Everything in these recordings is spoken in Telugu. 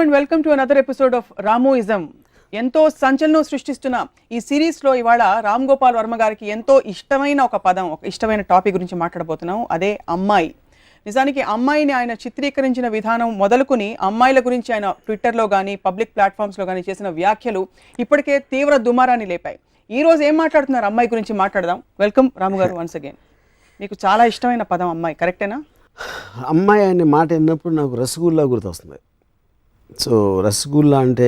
And welcome to another episode of Ramoism. ఎంతో సంచలనం సృష్టిస్తున్న ఈ సిరీస్లో ఇవాళ రామ్ గోపాల్ వర్మ గారికి ఎంతో ఇష్టమైన ఒక పదం, ఒక ఇష్టమైన టాపిక్ గురించి మాట్లాడబోతున్నాం. అదే అమ్మాయి. నిజానికి అమ్మాయిని ఆయన చిత్రీకరించిన విధానం మొదలుకొని అమ్మాయిల గురించి ఆయన ట్విట్టర్లో కానీ పబ్లిక్ ప్లాట్ఫామ్స్లో కానీ చేసిన వ్యాఖ్యలు ఇప్పటికే తీవ్ర దుమారాన్ని లేపాయి. ఈ రోజు ఏం మాట్లాడుతున్నారు అమ్మాయి గురించి మాట్లాడదాం. వెల్కమ్ రాము గారు వన్స్ అగైన్. మీకు చాలా ఇష్టమైన పదం అమ్మాయి, కరెక్టేనా? అమ్మాయి అనే మాట విన్నప్పుడు నాకు రసగుల్లా గుర్తొస్తుంది. సో రసగుల్లా అంటే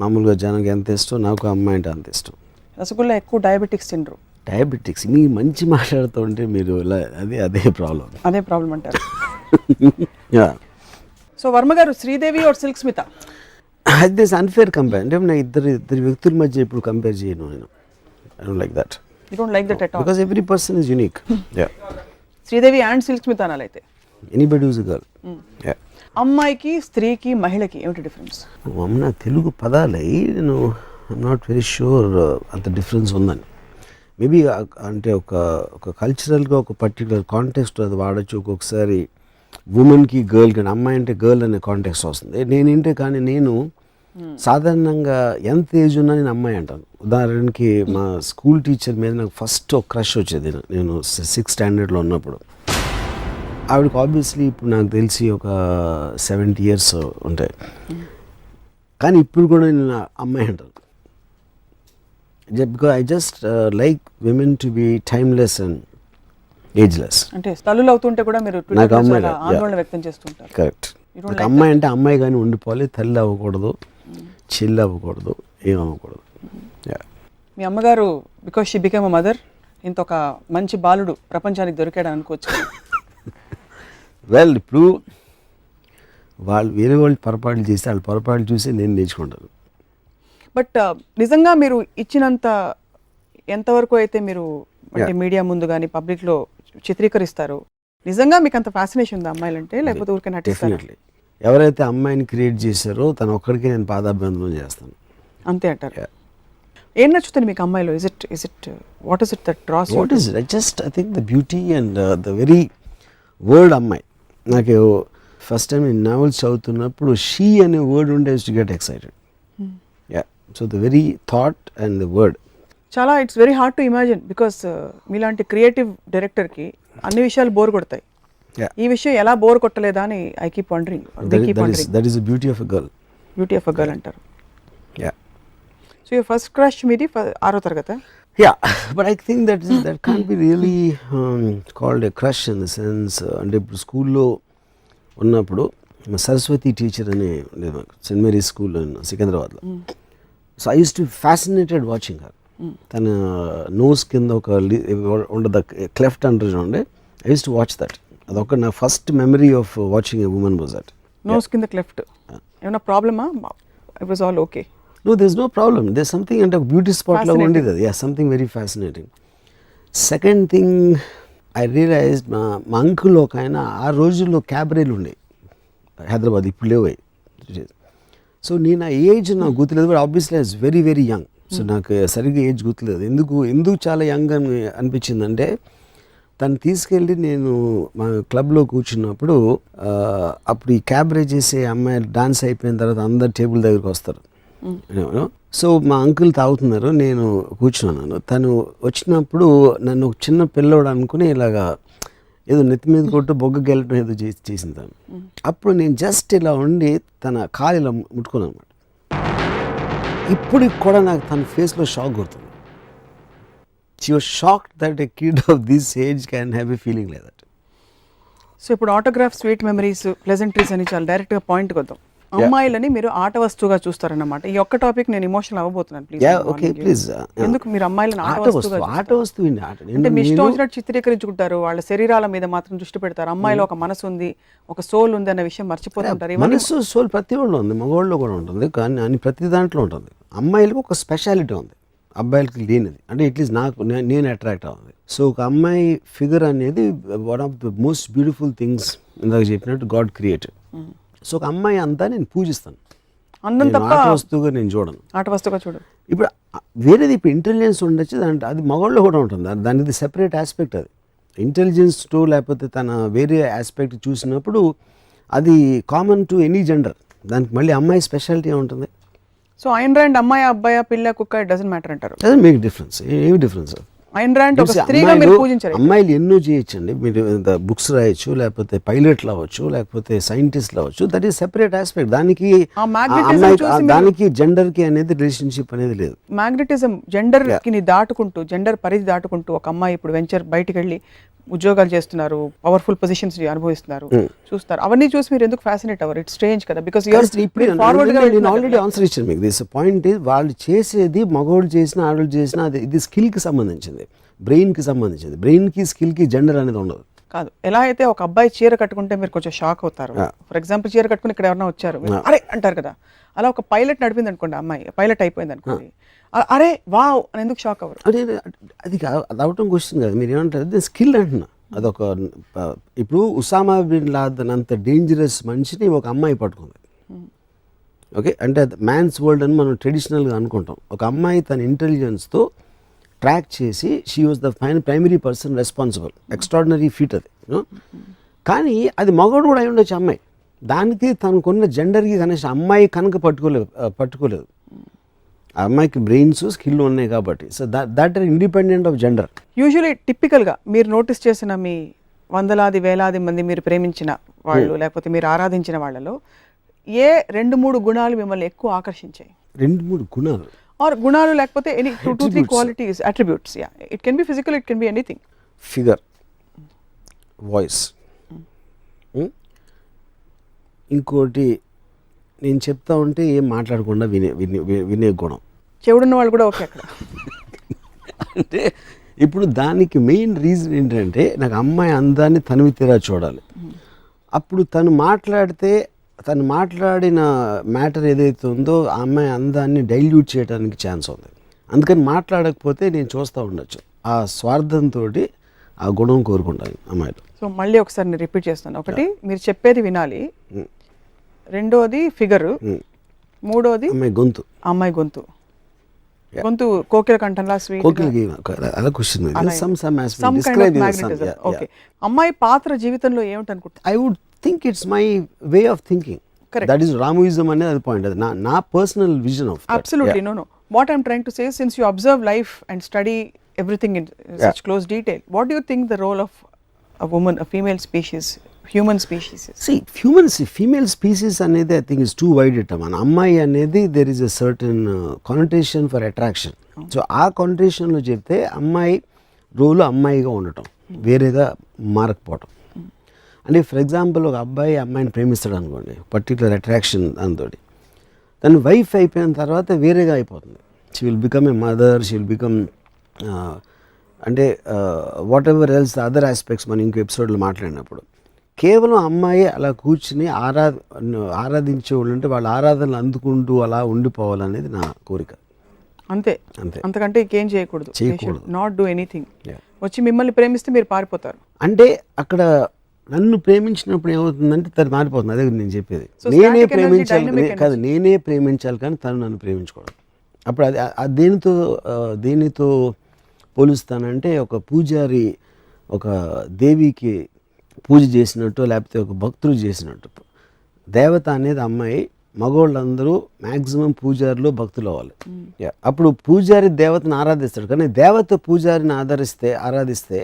మామూలుగా జనానికి ఎంత ఇష్టం, నాకు అమ్మాయి అంటే అంత ఇష్టం. రసగుల్లా ఎక్కువ డయాబెటిక్స్ తినరు. డయాబెటిక్స్ మీ మంచి మాట్లాడుతూ ఉంటే మీరు అదే ప్రాబ్లం అంటారు. సో వర్మ గారు, శ్రీదేవి ఆర్ సిల్క్ స్మిత? అది అన్ఫేర్ కంపేర్. అంటే నేను ఇద్దరు వ్యక్తుల మధ్య ఇప్పుడు కంపేర్ చేయను. నేను I don't like that. You don't like that at all? Because every person is unique. Sridevi and Silk Smitha అనాలైతే ఎనీబడి హూస్ ఎ గర్ల్. అమ్మాయికి, స్త్రీకి, మహిళకి ఏమిటి డిఫరెన్స్? నా తెలుగు పదాలై నేను ఐఎమ్ నాట్ వెరీ షూర్ అంత డిఫరెన్స్ ఉందని. మేబీ అంటే ఒక కల్చరల్గా ఒక పర్టికులర్ కాంటెక్స్ట్ అది వాడచ్చు. ఒక్కొక్కసారి ఉమెన్కి, గర్ల్కి, అమ్మాయి అంటే గర్ల్ అనే కాంటెక్స్ట్ వస్తుంది. నేను సాధారణంగా ఎంత ఏజ్ ఉన్నా నేను అమ్మాయి అంటాను. ఉదాహరణకి మా స్కూల్ టీచర్ మీద నాకు ఫస్ట్ ఒక క్రష్ వచ్చేది. నేను 6th స్టాండర్డ్లో ఉన్నప్పుడు. ఆవిడకి ఆబ్వియస్లీ ఇప్పుడు నాకు తెలిసి ఒక 70 years ఉంటాయి. కానీ ఇప్పుడు కూడా నేను అమ్మాయి అంటాను. Because I just like women to be timeless and ageless. అంటే తల్లులు అవుతుంటే కూడా మీరు ఆందోళన వ్యక్తం చేస్తుంటారు. కరెక్ట్. నాకు అమ్మాయి అంటే అమ్మాయి కానీ ఉండిపోవాలి, తల్లి అవ్వకూడదు, చెల్లి అవ్వకూడదు, ఏం అవ్వకూడదు. మీ అమ్మగారు because she became a mother, ఇంత ఒక మంచి బాలుడు ప్రపంచానికి దొరికాడు అనుకోవచ్చు. వెల్, ఇప్పుడు వేరే వాళ్ళు పొరపాట్లు చేస్తే వాళ్ళ పొరపాట్లు చూసి నేను నేర్చుకుంటాను. బట్ నిజంగా మీరు ఇచ్చినంత ఎంతవరకు అయితే మీరు అంటే మీడియా ముందు కానీ పబ్లిక్లో చిత్రీకరిస్తారు, నిజంగా మీకు అంత ఫ్యాసినేషన్ ఉంది అమ్మాయిలంటే, లేకపోతే ఊరికే నటిస్తారు? డెఫినెట్లీ. ఎవరైతే అమ్మాయిని క్రియేట్ చేశారో తను ఒక్కడికి నేను పాదాభివందనం చేస్తాను. అంతే అంటారు. ఏం నచ్చుతుంది మీకు అమ్మాయిలో? What is it that draws? What is it? I think the beauty and the very word అమ్మాయి. నాకు ఫస్ట్ టైం నేను నావెల్స్ చదువుతున్నప్పుడు షీ అనే వర్డ్ ఉంటే to get excited. So the very thought and the word చాలా it's very hard to imagine. Because మీలాంటి క్రియేటివ్ డైరెక్టర్కి అన్ని విషయాలు బోర్ కొడతాయి. ఈ విషయం ఎలా బోర్ కొట్టలేదా అని I keep wondering. That is the beauty of a girl. Beauty of a girl అంటారు. సో యువర్ ఫస్ట్ క్రష్ మీది 6వ తరగతి? Yeah, but I think that can't be really called a crush in the sense. అంటే ఇప్పుడు స్కూల్లో ఉన్నప్పుడు మా సరస్వతి టీచర్ అని ఉండేది మాకు, సెయింట్ మేరీస్ స్కూల్ సికింద్రాబాద్లో. So I used to fascinated watching her. తన నోస్ కింద ఒక ఉండదు, క్లెఫ్ట్ అంటారు చూడండి. I used to watch that. అదొక నా first memory of watching a woman was that. Nose కింద క్లెఫ్ట్ ఏమైనా ప్రాబ్లమా? It was all okay? No, there's no problem. There's something అంటే బ్యూటీ స్పాట్లో ఉండేది అది. Something very fascinating. Second thing I realize మా అంకుల్ ఒక ఆయన ఆ రోజుల్లో క్యాబరేలు ఉండే హైదరాబాద్, ఇప్పుడు లేవు. సో నేను ఆ ఏజ్ నాకు గుర్తులేదు, but obviously I was very very young. So నాకు సరిగ్గా ఏజ్ గుర్తులేదు. ఎందుకు చాలా యంగ్ అని అనిపించిందంటే, తను తీసుకెళ్ళి నేను మా క్లబ్లో కూర్చున్నప్పుడు, అప్పుడు ఈ క్యాబరే చేసే అమ్మాయిలు డాన్స్ అయిపోయిన తర్వాత అందరు టేబుల్ దగ్గరికి వస్తారు. సో మా అంకుల్ తాగుతున్నారు, నేను కూర్చున్నాను. తను వచ్చినప్పుడు నన్ను ఒక చిన్న పిల్లోడు అనుకుని ఇలాగా ఏదో నెత్తి మీద కొట్టు బొగ్గ గెలటం ఏదో చేసింది తను. అప్పుడు నేను జస్ట్ ఇలా ఉండి తన కాలు ఇలా ముట్టుకున్నాను అనమాట. ఇప్పటికి కూడా నాకు తన ఫేస్లో షాక్ కొడుతుంది. She was shocked that a kid of this age can have a feeling like that. So ఇప్పుడు ఆటోగ్రాఫ్, స్వీట్ మెమరీస్, ప్లెజెంట్రీస్ అని చాలా డైరెక్ట్గా పాయింట్కి వద్దాం. అమ్మాయిలని మీరు ఆట వస్తువుగా చూస్తారన్నమాట. ఈ ఒక్క టాపిక్ నేను ఎమోషనల్ అవ్వబోతున్నాను. ప్లీజ్. ఎందుకు మీరు అమ్మాయిలను ఆట వస్తువు అంటే మీ ఇష్టం వచ్చినట్టు చిత్రీకరించుకుంటారు? వాళ్ళ శరీరాల మీద మాత్రం దృష్టి పెడతారు. అమ్మాయిలో ఒక మనసు ఉంది, ఒక సోల్ ఉంది అన్న విషయం మర్చిపోతుంటారు. మనసు, సోల్ ప్రతి వాళ్ళు ఉంది, మగవాళ్ళు కూడా ఉంటుంది, కానీ ప్రతి దాంట్లో ఉంటుంది. అమ్మాయిలకు ఒక స్పెషాలిటీ ఉంది, అబ్బాయిలకి లేనిది. అంటే అట్లీస్ట్ నేను అట్రాక్ట్ అవుతుంది. సో ఒక అమ్మాయి ఫిగర్ అనేది one of the most beautiful things ఇందాక చెప్పినట్టు గాడ్ క్రియేటెడ్. సో ఒక అమ్మాయి అంతా నేను పూజిస్తాను. ఆట వస్తువుగా నేను చూడను. ఆట వస్తువుగా చూడను. ఇప్పుడు వేరేది ఇప్పుడు ఇంటెలిజెన్స్ ఉండొచ్చు, అది మగవాళ్ళు కూడా ఉంటుంది. దానిది సెపరేట్ ఆస్పెక్ట్. అది ఇంటెలిజెన్స్ టు లేకపోతే తన వేరే ఆస్పెక్ట్ చూసినప్పుడు అది కామన్ టు ఎనీ జెండర్. దానికి మళ్ళీ అమ్మాయి స్పెషాలిటీ ఉంటుంది. సో ఐన్ ర్యాండ్ అమ్మాయి అబ్బాయి పిల్ల కుక్క ఇట్ డజంట్ మ్యాటర్ అంటారు. Doesn't make difference. ఏమి డిఫరెన్స్? ఐన్ ర్యాండ్ ఒక స్త్రీగా మీరు పూజించారు. అమ్మాయిలు ఎన్నో చేయొచ్చండి. మీరు బుక్స్ రాయొచ్చు, లేకపోతే పైలట్లు అవ్వచ్చు, లేకపోతే సైంటిస్ట్లు అవ్వచ్చు. That is separate aspect. దానికి దానికి జెండర్ కి అనేది రిలేషన్షిప్ అనేది లేదు. మ్యాగ్నెటిజం జెండర్ కి దాటుకుంటూ, జెండర్ పరిధి దాటుకుంటూ ఒక అమ్మాయి ఇప్పుడు వెంచర్ బయటికి వెళ్ళి ఉద్యోగాలు చేస్తున్నారు, పవర్ఫుల్ పొజిషన్స్ అనుభవిస్తున్నారు, చూస్తారు. అవన్నీ చూసి మీరు ఎందుకు ఫ్యాసినేట్ అవ్వరు? ఇట్స్ స్ట్రేంజ్ కదా. బికాస్ ఆల్రెడీ ఆన్సర్ ఇచ్చాను మీకు. దిస్ పాయింట్ ఇస్, వాళ్ళు చేసేది మగవాళ్ళు చేసినా ఆడవాళ్ళు చేసినా అది ఇది స్కిల్ కి సంబంధించింది, బ్రెయిన్ కి సంబంధించింది. బ్రెయిన్ కి స్కిల్ కి జెండర్ అనేది ఉండదు. కాదు, ఎలా అయితే ఒక అబ్బాయి చీర కట్టుకుంటే మీరు కొంచెం షాక్ అవుతారు. ఫర్ ఎగ్జాంపుల్ చీర కట్టుకుని ఇక్కడ ఎవరైనా వచ్చారు అరే అంటారు కదా, అలా ఒక పైలట్ నడిపింది అనుకోండి, అమ్మాయి పైలట్ అయిపోయింది అనుకోండి, అరే వావ్ అని ఎందుకు షాక్ అవ్వరు? అదే అది అవటం క్వశ్చన్ కాదు. మీరు ఏమంటారు, అది స్కిల్ అంటున్నా. అదొక ఇప్పుడు ఉసామా బిన్ లాదెన్ అంత డేంజరస్ మనిషిని ఒక అమ్మాయి పట్టుకుంది. ఓకే, అంటే మ్యాన్స్ వరల్డ్ అని మనం ట్రెడిషనల్గా అనుకుంటాం. ఒక అమ్మాయి తన ఇంటెలిజెన్స్తో ట్రాక్ చేసి she was the primary person responsible. Extraordinary feet అది. కానీ అది మగవాడు కూడా అయి ఉండొచ్చు అమ్మాయి. దానికి తనకున్న జెండర్కి కనీసం అమ్మాయి కనుక పట్టుకోలేదు. ఆ అమ్మాయికి బ్రెయిన్స్ స్కిల్ ఉన్నాయి కాబట్టి. So that are independent of gender. Usually టిపికల్గా మీరు నోటీస్ చేసిన మీ వందలాది వేలాది మంది మీరు ప్రేమించిన వాళ్ళు లేకపోతే మీరు ఆరాధించిన వాళ్ళలో ఏ 2-3 గుణాలు మిమ్మల్ని ఎక్కువ ఆకర్షించాయి? 2-3 గుణాలు ఆర్ గుణాలు లేకపోతే any 2-3 qualities, attributes. Yeah, it can B physical, it can be anything. Figure, voice, ఇంకోటి నేను చెప్తా ఉంటే ఏం మాట్లాడకుండా వినే గుణం. చెవుడున్న వాళ్ళు కూడా ఓకే అక్కడ. అంటే ఇప్పుడు దానికి మెయిన్ రీజన్ ఏంటంటే నాకు అమ్మాయి అందాన్ని తనివి తీరా చూడాలి. అప్పుడు తను మాట్లాడిన మ్యాటర్ ఏదైతే ఉందో ఆ అమ్మాయి అందాన్ని డైల్యూట్ చేయడానికి ఛాన్స్ ఉంది. అందుకని మాట్లాడకపోతే నేను చూస్తూ ఉండొచ్చు. ఆ స్వార్థంతో ఆ గుణం కోరుకుంటాను అమ్మాయిలు. సో మళ్ళీ ఒకసారి నేను రిపీట్ చేస్తాను. ఒకటి, మీరు చెప్పేది వినాలి. రెండోది ఫిగర్. మూడోది అమ్మాయి గొంతు కోకిల కంఠంలా స్వీట్. ఓకే, అమ్మాయి పాత్ర జీవితంలో ఏమిటనుకుంటా? I would think it's my way of thinking. That is Ramuism అనేది అది పాయింట్. అది నా personal vision of that. Absolutely. No what I'm trying to say, since you observe life and study everything in such close detail, what do you think the role of a woman, a female species, human species is? See, female species anedi I think is too wide a term. An ammai anedi there is a certain connotation for attraction. So aa connotation lo chepte ammai role ammai ga undatam, verega మారకపోవటం. అంటే ఫర్ ఎగ్జాంపుల్ ఒక అబ్బాయి అమ్మాయిని ప్రేమిస్తాడు అనుకోండి, పర్టికులర్ అట్రాక్షన్ దాంతోటి, తను వైఫ్ అయిపోయిన తర్వాత వేరేగా అయిపోతుంది. She will become a mother, she will become అంటే whatever else other aspects మనం ఇంకో ఎపిసోడ్లో మాట్లాడినప్పుడు. కేవలం అమ్మాయి అలా కూర్చుని ఆరాధించే వాళ్ళు ఉంటే వాళ్ళ ఆరాధనలు అందుకుంటూ అలా ఉండిపోవాలనేది నా కోరిక. అంతే, అంతకంటే ఇంకేం చేయకూడదు. Not do anything. వచ్చి మిమ్మల్ని ప్రేమిస్తే మీరు పారిపోతారు. అంటే అక్కడ నన్ను ప్రేమించినప్పుడు ఏమవుతుందంటే తను మారిపోతుంది. అదే నేను చెప్పేది. నేనే ప్రేమించాలి కానీ తను నన్ను ప్రేమించకూడదు. అప్పుడు అది దేనితో పోలుస్తానంటే ఒక పూజారి ఒక దేవికి పూజ చేసినట్టు, లేకపోతే ఒక భక్తుడు చేసినట్టు. దేవత అనేది అమ్మాయి, మగవాళ్ళందరూ మ్యాక్సిమం పూజారులు భక్తులు అవ్వాలి. అప్పుడు పూజారి దేవతను ఆరాధిస్తాడు, కానీ దేవత పూజారిని ఆరాధిస్తే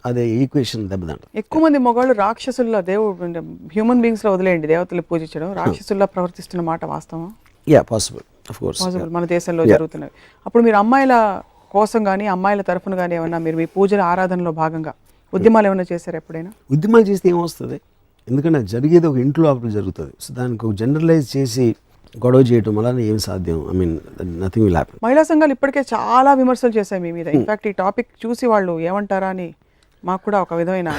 అదే ఈక్వేషన్ దెబ్బతింటారు. ఎక్కువ మంది మగవాళ్ళు రాక్షసుల్లో, దేవుడు హ్యూమన్ బీయింగ్స్ లో వదిలేయండి దేవతలు పూజించడం, రాక్షసుల్లో ప్రవర్తిస్తున్న మాట వాస్తవం? పాసిబుల్, ఆఫ్ కోర్స్ పాసిబుల్, మన దేశంలో జరుగుతున్నవి. అప్పుడు మీరు అమ్మాయిల కోసం కానీ అమ్మాయిల తరఫున కానీ ఏమన్నా మీరు మీ పూజల ఆరాధనలో భాగంగా ఉద్యమాలు ఏమైనా చేశారు ఎప్పుడైనా? ఉద్యమాలు చేస్తే ఏమొస్తుంది? ఎందుకంటే జరిగేది ఒక ఇంట్లో అప్పుడు జరుగుతుంది. సో దానికి ఒక జనరలైజ్ చేసి గొడవ చేయడం వల్ల ఏం సాధ్యం? I mean nothing will happen. మహిళా సంఘాలు ఇప్పటికే చాలా విమర్శలు చేశాయి మీ మీద. ఇన్ఫాక్ట్ ఈ టాపిక్ చూసి వాళ్ళు ఏమంటారా అని మాకు కూడా ఒక విధమైన,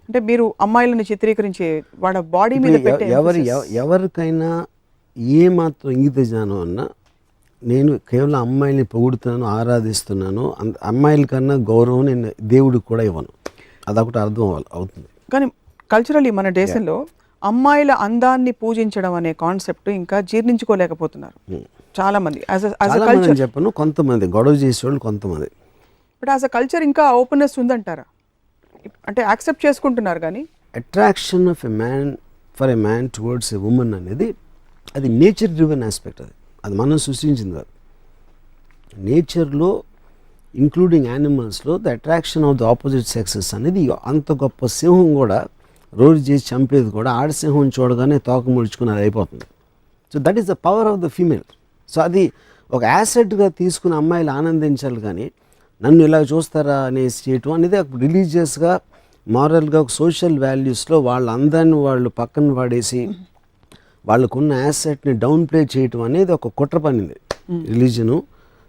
అంటే మీరు అమ్మాయిలను చిత్రీకరించి వాళ్ళ బాడీ మీద పెట్టే ఎవరికైనా ఏ మాత్రం ఇంగిత జ్ఞానం అన్నా, నేను కేవలం అమ్మాయిని పొగుడుతున్నాను, ఆరాధిస్తున్నాను, అమ్మాయిల కన్నా గౌరవం నేను దేవుడికి కూడా ఇవ్వను, అదొకటి అర్థం అవుతుంది. కానీ కల్చరల్లీ మన దేశంలో అమ్మాయిల అందాన్ని పూజించడం అనే కాన్సెప్ట్ ఇంకా జీర్ణించుకోలేకపోతున్నారు చాలా మంది. చెప్పను, కొంతమంది గొడవ చేసేవాళ్ళు కొంతమంది. బట్ యాజ్ అ కల్చర్ ఇంకా ఓపెన్నెస్ ఉందంటారా? అంటే యాక్సెప్ట్ చేసుకుంటున్నారు, కానీ attraction of a man for a man towards a women అనేది అది నేచర్ డ్రివెన్ ఆస్పెక్ట్, అది మనం సృష్టించింది కాదు. నేచర్లో ఇంక్లూడింగ్ యానిమల్స్లో the attraction of the opposite sexes అనేది అంత గొప్ప సింహం కూడా రోజు చేసి చంపేది కూడా ఆడసింహం చూడగానే తోక ముడుచుకుని అది అయిపోతుంది. So that is the power of the female. So అది ఒక యాసెట్గా తీసుకుని అమ్మాయిలు ఆనందించాలి, కానీ నన్ను ఇలా చూస్తారా అనేసి చేయటం అనేది రిలీజియస్గా మారల్గా ఒక సోషల్ వాల్యూస్లో వాళ్ళ అందాన్ని వాళ్ళు పక్కన పడేసి వాళ్ళకున్న యాసెట్ని డౌన్ ప్లే చేయటం అనేది ఒక కుట్ర పనింది రిలీజను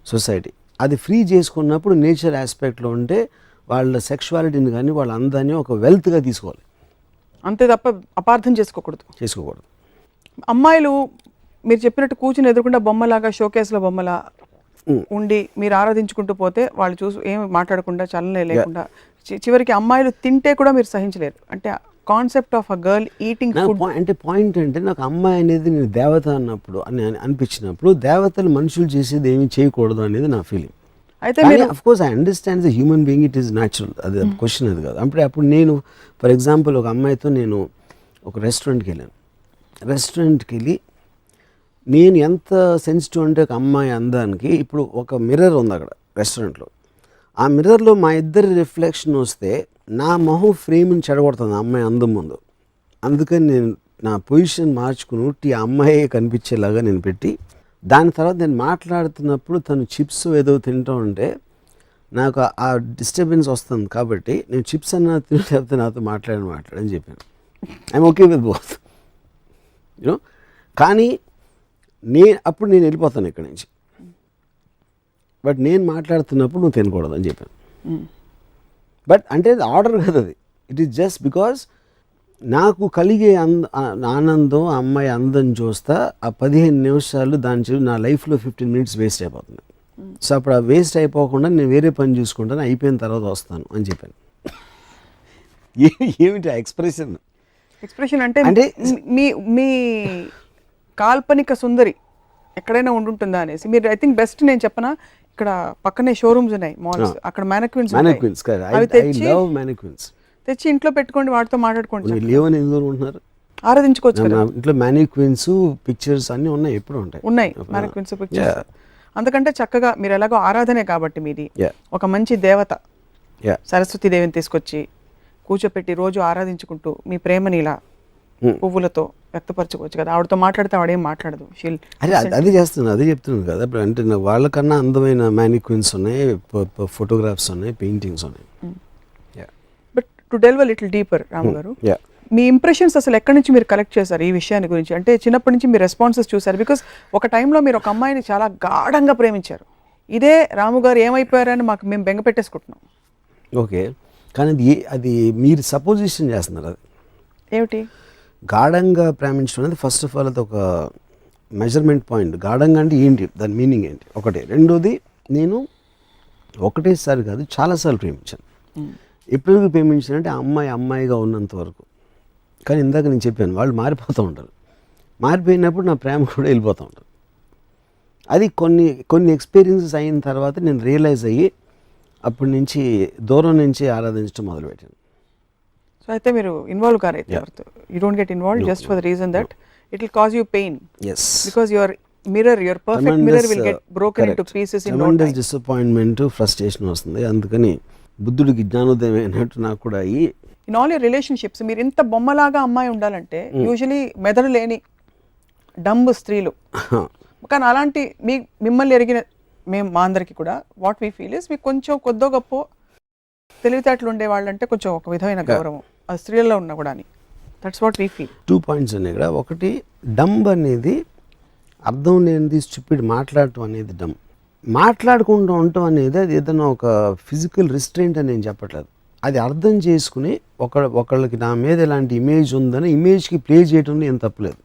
సొసైటీ. అది ఫ్రీ చేసుకున్నప్పుడు నేచర్ ఆస్పెక్ట్లో ఉంటే వాళ్ళ సెక్షువాలిటీని కానీ వాళ్ళ అందాన్ని ఒక వెల్త్గా తీసుకోవాలి, అంతే తప్ప అపార్థం చేసుకోకూడదు. అమ్మాయిలు మీరు చెప్పినట్టు కూర్చుని ఎదురుకుండా బొమ్మలాగా షోకేస్లో బొమ్మలా ఉండి మీరు ఆరాధించుకుంటూ పోతే వాళ్ళు చూసి ఏమి మాట్లాడకుండా చలనే లేకుండా చివరికి అమ్మాయిలు తింటే కూడా మీరు సహించలేరు. అంటే concept of a girl eating food అంటే పాయింట్ అంటే నాకు అమ్మాయి అనేది నేను దేవత అన్నప్పుడు అనిపించినప్పుడు దేవతలు మనుషులు చేసేది ఏమి చేయకూడదు అనేది నా ఫీలింగ్. అయితే of course I understand the human being, it is natural, అది క్వశ్చన్ అది కాదు. అప్పుడు నేను ఫర్ ఎగ్జాంపుల్ ఒక అమ్మాయితో నేను ఒక రెస్టారెంట్కి వెళ్ళాను. రెస్టారెంట్కి వెళ్ళి నేను ఎంత సెన్సిటివ్ అంటే ఒక అమ్మాయి అందానికి, ఇప్పుడు ఒక మిర్రర్ ఉంది అక్కడ రెస్టారెంట్లో, ఆ మిర్రర్లో మా ఇద్దరి రిఫ్లెక్షన్ వస్తే నా మొహం ఫ్రేమ్ని చెడగొడుతుంది ఆ అమ్మాయి అందం ముందు. అందుకని నేను నా పొజిషన్ మార్చుకుని ఆ అమ్మాయి కనిపించేలాగా నేను పెట్టి, దాని తర్వాత నేను మాట్లాడుతున్నప్పుడు తను చిప్స్ ఏదో తింటూ ఉంటే నాకు ఆ డిస్టర్బెన్స్ వస్తుంది, కాబట్టి నేను చిప్స్ అన్న తింటే నాతో మాట్లాడని చెప్పాను. I'm okay with both you know. కానీ అప్పుడు నేను వెళ్ళిపోతాను ఇక్కడి నుంచి, బట్ నేను మాట్లాడుతున్నప్పుడు నువ్వు తినకూడదు అని చెప్పాను. బట్ అంటే అది ఆర్డర్ కదా, అది ఇట్ ఈస్ జస్ట్ బికాజ్ నాకు కలిగే ఆనందం అమ్మాయి అందం చూస్తా ఆ 15 నిమిషాలు దాని నా లైఫ్లో 15 మినిట్స్ వేస్ట్ అయిపోతుంది. సో అప్పుడు ఆ వేస్ట్ అయిపోకుండా నేను వేరే పని చూసుకుంటాను, అయిపోయిన తర్వాత వస్తాను అని చెప్పాను. ఏమిటి ఎక్స్ప్రెషన్ అంటే మీ కాల్పనిక సుందరి ఎక్కడైనా ఉంటుందా అనేసి మీరు ఐ థింక్ బెస్ట్ నేను చెప్పనా, ఇక్కడ పక్కనే షోరూమ్స్ ఉన్నాయి, మాల్స్, అక్కడ మ్యానిక్విన్స్ తెచ్చి ఇంట్లో పెట్టుకోండి, వాటితో మాట్లాడుకోండి. లేవని ఎందుకు ఉంటున్నారు, ఆరాధించుకోవచ్చు కదా ఇంట్లో మ్యానిక్విన్స్ పిక్చర్స్ అన్ని ఉన్నాయి, ఎప్పుడు ఉన్నాయి మ్యానిక్విన్స్ పిక్చర్స్. అంతకంటే చక్కగా మీరు ఎలాగో ఆరాధనే కాబట్టి మీది ఒక మంచి దేవత సరస్వతి దేవిని తీసుకొచ్చి కూర్చోపెట్టి రోజు ఆరాధించుకుంటూ మీ ప్రేమని ఇలా పువ్వులతో వ్యక్తపరచుకోవచ్చు కదా. ఆవిడతో మాట్లాడితే ఆవిడేం మాట్లాడదు. అదే చేస్తున్నాను, అదే చెప్తున్నాను కదా. అంటే వాళ్ళకన్నా అందమైన మ్యానిక్విన్స్ ఉన్నాయి, ఫోటోగ్రాఫ్స్ ఉన్నాయి, పెయింటింగ్స్ ఉన్నాయి. But to delve a little deeper Ramu garu, మీ ఇంప్రెషన్స్ అసలు ఎక్కడి నుంచి మీరు కలెక్ట్ చేశారు ఈ విషయాన్ని గురించి? అంటే చిన్నప్పటి నుంచి మీ రెస్పాన్సెస్ చూసారు, బికాస్ ఒక టైంలో మీరు ఒక అమ్మాయిని చాలా గాఢంగా ప్రేమించారు. ఇదే రాము గారు ఏమైపోయారని మేము బెంగ పెట్టేసుకుంటున్నాం. ఓకే, కానీ అది మీరు సపోజిషన్ చేస్తున్నారు. అది ఏమిటి గాఢంగా ప్రేమించడం అనేది ఫస్ట్ ఆఫ్ ఆల్ అది ఒక మెజర్మెంట్ పాయింట్. గాఢంగా అంటే ఏంటి, దాని మీనింగ్ ఏంటి ఒకటి. రెండోది, నేను ఒకటేసారి కాదు చాలాసార్లు ప్రేమించాను. ఎప్పుడు ప్రేమించానంటే అమ్మాయిగా ఉన్నంత వరకు. కానీ ఇందాక నేను చెప్పాను, వాళ్ళు మారిపోతూ ఉంటారు. మారిపోయినప్పుడు నా ప్రేమ కూడా వెళ్ళిపోతూ ఉంటుంది. అది కొన్ని ఎక్స్పీరియన్సెస్ అయిన తర్వాత నేను రియలైజ్ అయ్యి అప్పటి నుంచి దూరం నుంచి ఆరాధించడం మొదలుపెట్టాను. సో అయితే మీరు ఇన్వాల్వ్ కారైతే ఎవరితో you don't get involve just for the reason that it will cause you pain. Because your mirror, your perfect mirror will get broken into pieces in no time. Disappointment, frustration వస్తుంది. అందుకని బుద్ధుడికి జ్ఞానోదయం అయినట్టు నాకు కూడా ఇన్ ఆల్ యువర్ రిలేషన్షిప్స్ మీరు ఇంత బొమ్మలాగా అమ్మాయి ఉండాలంటే యూజువలీ మెదడు లేని డంబ్ స్త్రీలు. కానీ అలాంటి మిమ్మల్ని ఎరిగిన మా అందరికి కూడా వాట్ వీ ఫీల్ ఇస్ మీకు కొంచెం కొద్దో గొప్ప తెలివితేటలు ఉండే వాళ్ళంటే కొంచెం ఒక విధమైన గౌరవం అది స్త్రీలలో ఉన్నా కూడా. That's what we feel. 2 points ఉన్నాయి ఇక్కడ. ఒకటి, డంబ్ అనేది అర్థం లేనిది, స్టూపిడ్ మాట్లాడటం అనేది డంబ్. మాట్లాడుకుంటూ ఉండటం అనేది అది ఏదైనా ఒక ఫిజికల్ రిస్ట్రెయింట్ అని నేను చెప్పట్లేదు. అది అర్థం చేసుకుని ఒకళ్ళకి నా మీద ఎలాంటి ఇమేజ్ ఉందని ఇమేజ్కి ప్లే చేయటంలో ఏం తప్పలేదు.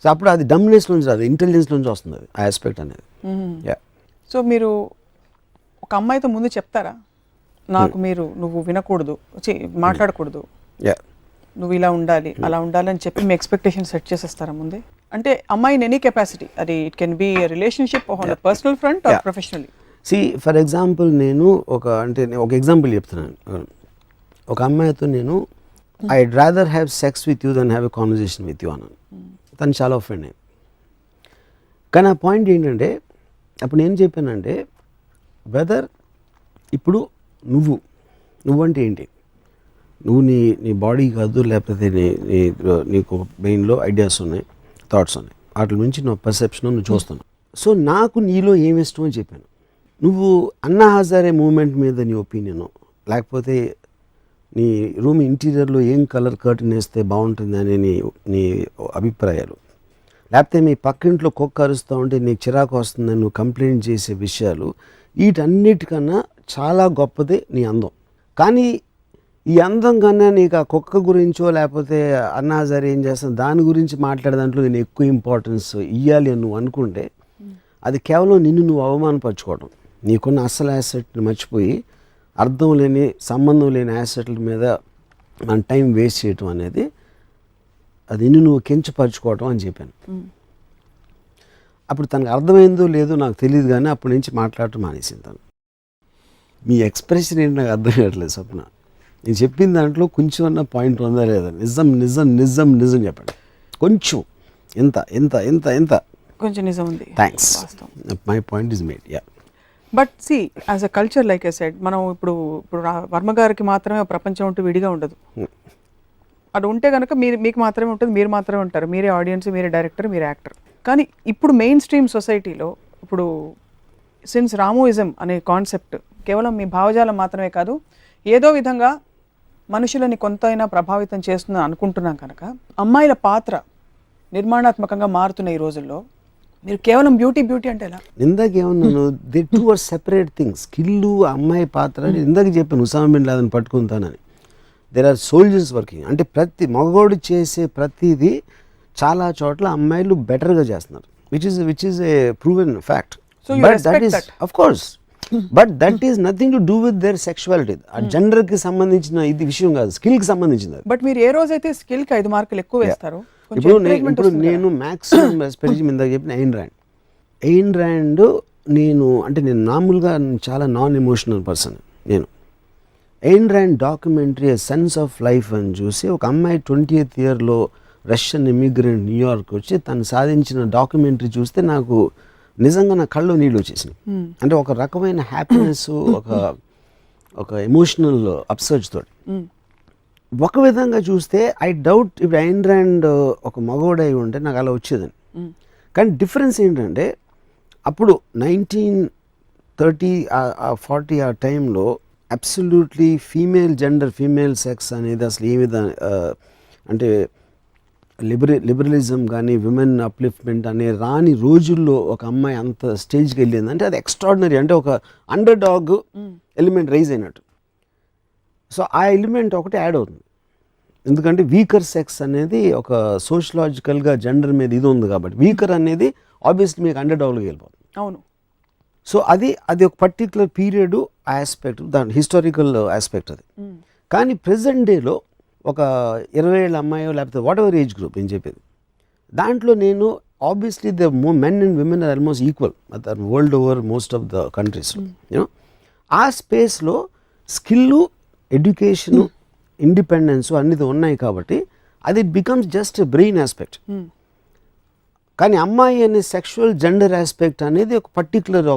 సో అప్పుడు అది డమ్నెస్ నుంచి రాదు, ఇంటెలిజెన్స్ నుంచి వస్తుంది అది, ఆ ఆస్పెక్ట్ అనేది. సో మీరు ఒక అమ్మాయితో ముందు చెప్తారా, నాకు నువ్వు వినకూడదు, మాట్లాడకూడదు, నువ్వు ఇలా ఉండాలి అలా ఉండాలి అని చెప్పి మీ ఎక్స్పెక్టేషన్ సెట్ చేసేస్తారా ముందే? అంటే అమ్మాయి ఇన్ ఎనీ కెపాసిటీ, అది it can be relationship on the personal front or professionally. For example నేను ఒక ఎగ్జాంపుల్ చెప్తున్నాను. ఒక అమ్మాయితో నేను I'd rather have sex with you then have a conversation with you అన్నాను. తను చాలా ఒఫెండ్ అయింది. కానీ ఆ పాయింట్ ఏంటంటే అప్పుడు నేను చెప్పానంటే వెదర్ ఇప్పుడు నువ్వంటే ఏంటి, నువ్వు నీ బాడీ కాదు, లేకపోతే నీకు బ్రెయిన్లో ఐడియాస్ ఉన్నాయి, థాట్స్ ఉన్నాయి, వాటి నుంచి నా పర్సెప్షన్ నువ్వు చూస్తున్నావు. సో నాకు నీలో ఏమి ఇష్టం అని చెప్పాను. నువ్వు అన్నా హజారే మూమెంట్ మీద నీ ఒపీనియను, లేకపోతే నీ రూమ్ ఇంటీరియర్లో ఏం కలర్ కర్టన్ వేస్తే బాగుంటుంది అనే నీ అభిప్రాయాలు, లేకపోతే మీ పక్కింట్లో కుక్క అరుస్తూ ఉంటే నీకు చిరాకు వస్తుందని నువ్వు కంప్లైంట్ చేసే విషయాలు, వీటన్నిటికన్నా చాలా గొప్పది నీ అందం. కానీ ఈ అందం కన్నా నీకు ఆ కుక్క గురించో లేకపోతే అన్నా హజారే ఏం చేస్తాను దాని గురించి మాట్లాడే దాంట్లో నేను ఎక్కువ ఇంపార్టెన్స్ ఇవ్వాలి అని నువ్వు అనుకుంటే అది కేవలం నిన్ను నువ్వు అవమానపరచుకోవడం. నీకున్న అసలు యాసెట్ని మర్చిపోయి అర్థం లేని సంబంధం లేని యాసెట్ల మీద మన టైం వేస్ట్ చేయటం అనేది అది నువ్వు కించపరచుకోవటం అని చెప్పాను. అప్పుడు తనకు అర్థమైందో లేదో నాకు తెలియదు, కానీ అప్పటి నుంచి మాట్లాడటం మానేసింది తను. మీ ఎక్స్ప్రెషన్ ఏంటి నాకు అర్థం కావట్లేదు స్వప్న. నేను చెప్పిన దాంట్లో కొంచెం అన్న పాయింట్ ఉందా లేదా? నిజం నిజం నిజం నిజం చెప్పండి. కొంచెం ఎంత ఎంత ఎంత ఎంత కొంచెం నిజం ఉంది. Thanks, my point is made. Yeah, but see as a culture like I said, మనం ఇప్పుడు వర్మ గారికి మాత్రమే ప్రపంచం ఉంటూ విడిగా ఉండదు. అది ఉంటే కనుక మీకు మాత్రమే ఉంటుంది, మీరు మాత్రమే ఉంటారు, మీరే ఆడియన్స్, మీరే డైరెక్టర్, మీరే యాక్టర్. కానీ ఇప్పుడు మెయిన్ స్ట్రీమ్ సొసైటీలో ఇప్పుడు సిన్స్ రామోయిజం అనే కాన్సెప్ట్ కేవలం మీ భావజాలం మాత్రమే కాదు, ఏదో విధంగా మనుషులని కొంతైనా ప్రభావితం చేస్తుందని అనుకుంటున్నాం కనుక అమ్మాయిల పాత్ర నిర్మాణాత్మకంగా మారుతున్న ఈ రోజుల్లో మీరు కేవలం బ్యూటీ అంటే ఎలా? ఇందాక ఏమన్నాను, they two are separate things. Skill అమ్మాయి పాత్ర ఇందాక చెప్పాను, ఉసామా బిన్ లాదెన్ పట్టుకుంటానని. There are soldiers working. అంటే ప్రతి మగవాడు చేసే ప్రతిదీ చాలా చోట్ల అమ్మాయిలు బెటర్గా చేస్తున్నారు, which is a proven fact. But that is of course, but that is nothing to do with their sexuality. ఆ జెండర్కి సంబంధించిన ఇది విషయం కాదు, స్కిల్కి సంబంధించింది. బట్ మీరు ఏ రోజైతే స్కిల్కి 5 మార్కులు ఎక్కువ వేస్తారో ఇప్పుడు నేను మ్యాక్సిమం రెస్పెక్ట్ ఇందాక చెప్పిన ఎయిన్ ర్యాండ్ నేను మామూలుగా చాలా నాన్ ఎమోషనల్ పర్సన్. నేను Ayn Rand documentary sense of life అని చూసి ఒక అమ్మాయి 20th ఇయర్లో రష్యన్ ఇమిగ్రెంట్ న్యూయార్క్ వచ్చి తను సాధించిన డాక్యుమెంటరీ చూస్తే నాకు నిజంగా నా కళ్ళు నీళ్ళు వచ్చేసినాయి. అంటే ఒక రకమైన హ్యాపీనెస్, ఒక ఎమోషనల్ అప్సర్జ్ తోటి. ఒక విధంగా చూస్తే ఐ డౌట్ ఇప్పుడు ఎయిన్ ర్యాండ్ ఒక మగవాడై ఉంటే నాకు అలా వచ్చేదని. కానీ డిఫరెన్స్ ఏంటంటే అప్పుడు 1930 40 ఆ టైంలో అబ్సల్యూట్లీ ఫీమేల్ సెక్స్ అనేది అసలు ఏ విధంగా అంటే లిబరలిజం కానీ విమెన్ అప్లిఫ్ట్మెంట్ అనే రాని రోజుల్లో ఒక అమ్మాయి అంత స్టేజ్కి వెళ్ళింది అంటే అది ఎక్స్ట్రాడినరీ. అంటే ఒక అండర్ డాగ్ ఎలిమెంట్ రైజ్ అయినట్టు. సో ఆ ఎలిమెంట్ ఒకటి యాడ్ అవుతుంది, ఎందుకంటే వీకర్ సెక్స్ అనేది ఒక సోషలాజికల్గా జెండర్ మీద ఇది ఉంది కాబట్టి వీకర్ అనేది ఆబ్వియస్లీ మీకు అండర్ డాగ్లోకి వెళ్ళిపోతుంది. అవును. సో అది ఒక పర్టికులర్ పీరియడ్ ఆస్పెక్ట్, దాని హిస్టారికల్ ఆస్పెక్ట్ అది. కానీ ప్రెజెంట్ డేలో ఒక 20 ఏళ్ళ అమ్మాయో లేకపోతే వాట్ ఎవర్ ఏజ్ గ్రూప్ నేను చెప్పేది, దాంట్లో నేను obviously the men and women are almost equal world over most of the countries. You know ఆ స్పేస్లో స్కిల్, ఎడ్యుకేషను, ఇండిపెండెన్స్ అన్నీ ఉన్నాయి కాబట్టి అది బికమ్స్ జస్ట్ బ్రెయిన్ ఆస్పెక్ట్. కానీ అమ్మాయి అనే సెక్షువల్ జెండర్ ఆస్పెక్ట్ అనేది ఒక పర్టికులర్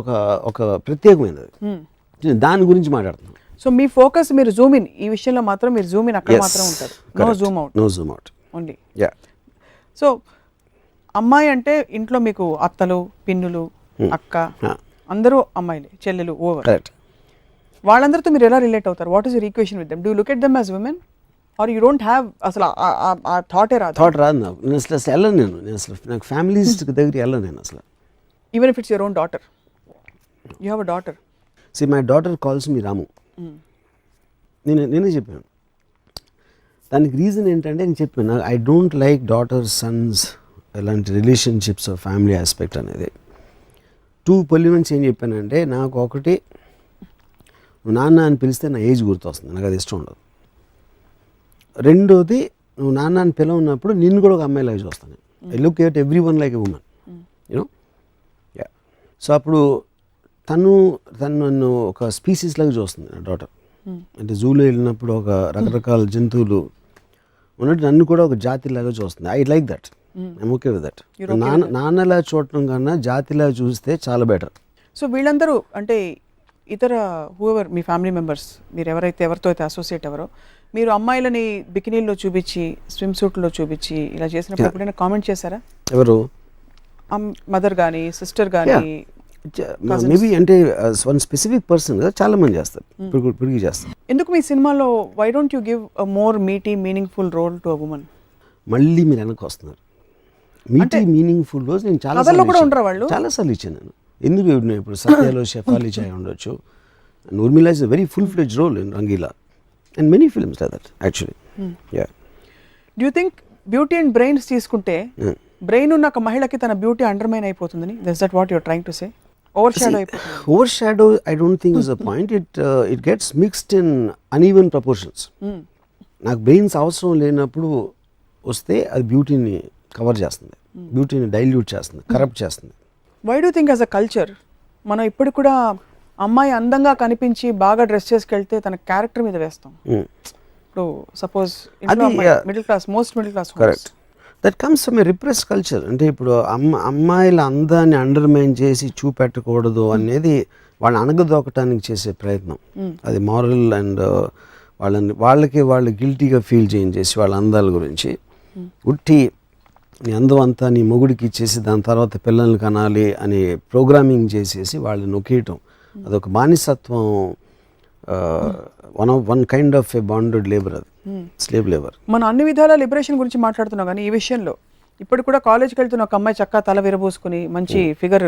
ఒక ప్రత్యేకమైనది. దాని గురించి మాట్లాడుతున్నాం. సో మీ ఫోకస్ మీరు జూమ్ ఇన్ ఈ విషయంలో మాత్రం మీరు జూమ్ ఇన్ అక్కడ మాత్రం ఉంటారు, no zoom out only. So అమ్మాయి అంటే ఇంట్లో మీకు అత్తలు, పిన్నులు, అక్క అందరూ అమ్మాయిలే, చెల్లెలు ఓవర్. వాళ్ళందరితో మీరు ఎలా రిలేట్ అవుతారు? What is your equation with them? Do you look at them as women or you don't have అసలు ఆ థాట్ రాదు నాకు. నేను అసలు వెళ్ళను, నేను అసలు నాకు ఫ్యామిలీస్ దగ్గరికి వెళ్ళను నేను అసలు. Even if it's your own daughter, you have a daughter. See my daughter calls me Ramu. నేనే చెప్పాను దానికి రీజన్ ఏంటంటే, నేను చెప్పాను I don't like daughter sons ఇలాంటి రిలేషన్షిప్స్ ఫ్యామిలీ ఆస్పెక్ట్ అనేది. 2 పొలిమెంట్స్ ఏం చెప్పానంటే, నాకు ఒకటి నువ్వు నాన్న అని పిలిస్తే నా ఏజ్ గుర్తొస్తుంది, నాకు అది ఇష్టం ఉండదు. రెండోది నువ్వు నాన్న అని పిలవన్నప్పుడు నిన్ను కూడా ఒక అమ్మాయిలాగా చూస్తాను. I look at every one like a women, you know. Yeah, so అప్పుడు తను నన్ను ఒక స్పీసీస్ లాగా చూస్తుంది నా డాటర్. అంటే జూలో వెళ్ళినప్పుడు ఒక రకరకాల జంతువులు ఉన్నట్టు నన్ను కూడా ఒక జాతిలాగా చూస్తుంది. I like that. I'm okay with that. నాన్నలా చూడటం కన్నా జాతిలా చూస్తే చాలా బెటర్. సో వీళ్ళందరూ అంటే ఇతర హూఎవర్ మీ ఫ్యామిలీ మెంబర్స్, మీరు ఎవరితో అయితే అసోసియేట్ ఎవరో, మీరు అమ్మాయిలని బికినీల్లో చూపించి స్విమ్ సూట్లో చూపించి ఇలా చేసినప్పుడు ఎప్పుడైనా కామెంట్ చేశారా? ఎవరు? మదర్ కానీ సిస్టర్ కానీ? మేబీ అంటే వన్ స్పెసిఫిక్ పర్సన్ కదా, చాలా మంది చేస్తారు, పిడిగి చేస్తారు. ఎందుకు మీ సినిమాలో why don't you give a more meaty meaningful role to a woman? మళ్ళీ మీరు వెనక్కి వస్తున్నారు. మీటీ మీనింగ్ఫుల్ రోల్స్ నేను చాలాసార్లు ఇచ్చాను నేను. ఎందుకు ఇప్పుడు సత్యాలో షెఫాలి చాయ్ ఉండొచ్చు, and Urmila is a very full fledged role in Rangeela and many films like that actually. Do you think beauty and brains తీసుకుంటే బ్రెయిన్ ఉన్న ఒక మహిళకి తన బ్యూటీ అండర్మైన్ అయిపోతుందని? That's that what you're trying to say? Overshadow I don't think is a point. It gets mixed in uneven proportions. నాకు బ్రెయిన్స్ అవసరం లేనప్పుడు వస్తే అది బ్యూటీని కవర్ చేస్తుంది, బ్యూటీని డైల్యూట్ చేస్తుంది, కరప్ట్ చేస్తుంది. Why do think as a culture మనం ఇప్పుడు కూడా అమ్మాయి అందంగా కనిపించి బాగా డ్రెస్ చేసుకెళ్తే తన క్యారెక్టర్ మీద వేస్తాం? ఇప్పుడు suppose middle class, most middle class, correct, that comes from a repress culture. అంటే ఇప్పుడు అమ్మాయిల అందాన్ని అండర్మైన్ చేసి చూపెట్టకూడదు అనేది వాళ్ళని అణగదొక్కటానికి చేసే ప్రయత్నం. అది మారల్ అండ్ వాళ్ళు గిల్టీగా ఫీల్ చేసి వాళ్ళ అందాల గురించి ఉట్టి నీ అందం అంతా నీ మొగుడికి ఇచ్చేసి దాని తర్వాత పిల్లల్ని కనాలి అని ప్రోగ్రామింగ్ చేసేసి వాళ్ళని నొక్కేయటం, అదొక బానిసత్వం. One kind of A bonded labour, అది స్లేవ్ లేబర్. మనం అన్ని విధాల లిబరేషన్ గురించి మాట్లాడుతున్నాం, కానీ ఈ విషయంలో ఇప్పుడు కూడా కాలేజ్కి వెళ్తున్న ఒక అమ్మాయి చక్కగా తల విరబోసుకుని మంచి ఫిగర్